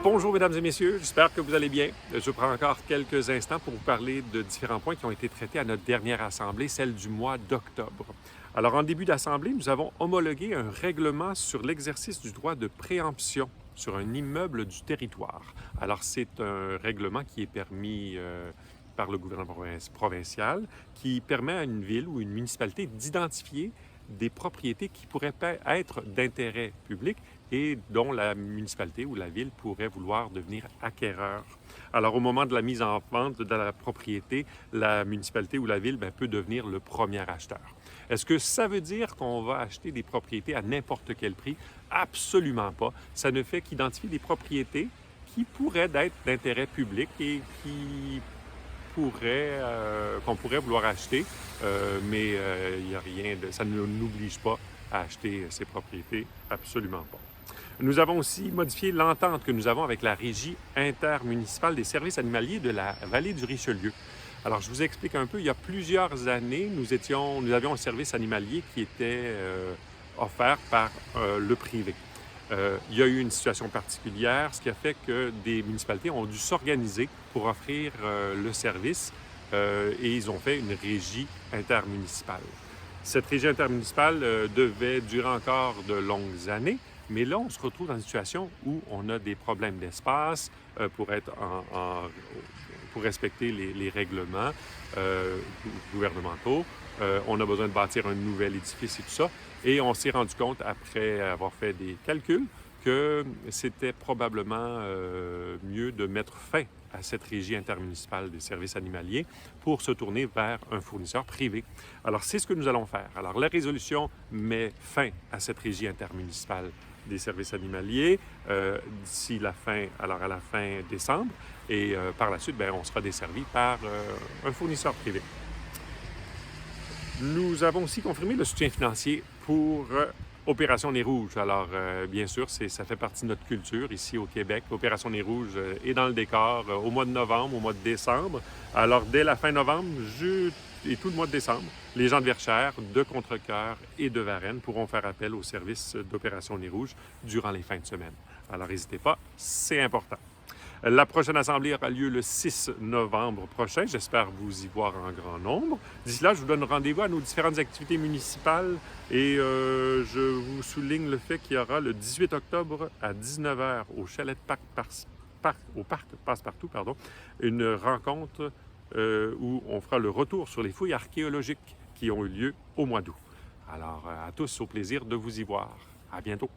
Bonjour mesdames et messieurs, j'espère que vous allez bien. Je prends encore quelques instants pour vous parler de différents points qui ont été traités à notre dernière assemblée, celle du mois d'octobre. Alors en début d'assemblée, nous avons homologué un règlement sur l'exercice du droit de préemption sur un immeuble du territoire. Alors c'est un règlement qui est permis par le gouvernement provincial qui permet à une ville ou une municipalité d'identifier des propriétés qui pourraient être d'intérêt public et dont la municipalité ou la ville pourrait vouloir devenir acquéreur. Alors, au moment de la mise en vente de la propriété, la municipalité ou la ville peut devenir le premier acheteur. Est-ce que ça veut dire qu'on va acheter des propriétés à n'importe quel prix? Absolument pas. Ça ne fait qu'identifier des propriétés qui pourraient être d'intérêt public et qu'on pourrait vouloir acheter, mais il n'y a rien de... ça ne nous oblige pas à acheter ces propriétés, absolument pas. Nous avons aussi modifié l'entente que nous avons avec la Régie intermunicipale des services animaliers de la vallée du Richelieu. Alors, je vous explique un peu. Il y a plusieurs années, nous avions un service animalier qui était offert par le privé. Il y a eu une situation particulière, ce qui a fait que des municipalités ont dû s'organiser pour offrir le service et ils ont fait une régie intermunicipale. Cette régie intermunicipale devait durer encore de longues années, mais là, on se retrouve dans une situation où on a des problèmes d'espace pour respecter les règlements gouvernementaux. On a besoin de bâtir un nouvel édifice et tout ça. Et on s'est rendu compte, après avoir fait des calculs, que c'était probablement mieux de mettre fin à cette régie intermunicipale des services animaliers pour se tourner vers un fournisseur privé. Alors, c'est ce que nous allons faire. Alors, la résolution met fin à cette régie intermunicipale des services animaliers d'ici à la fin décembre. Et par la suite, on sera desservi par un fournisseur privé. Nous avons aussi confirmé le soutien financier pour Opération Nez Rouge. Alors, bien sûr, ça fait partie de notre culture ici au Québec. Opération Nez Rouge est dans le décor au mois de novembre, au mois de décembre. Alors, dès la fin novembre et tout le mois de décembre, les gens de Verchères, de Contrecœur et de Varennes pourront faire appel au service d'Opération Nez Rouge durant les fins de semaine. Alors, n'hésitez pas, c'est important. La prochaine assemblée aura lieu le 6 novembre prochain. J'espère vous y voir en grand nombre. D'ici là, je vous donne rendez-vous à nos différentes activités municipales et je vous souligne le fait qu'il y aura le 18 octobre à 19h au chalet de au parc Passepartout, une rencontre où on fera le retour sur les fouilles archéologiques qui ont eu lieu au mois d'août. Alors, à tous, au plaisir de vous y voir. À bientôt.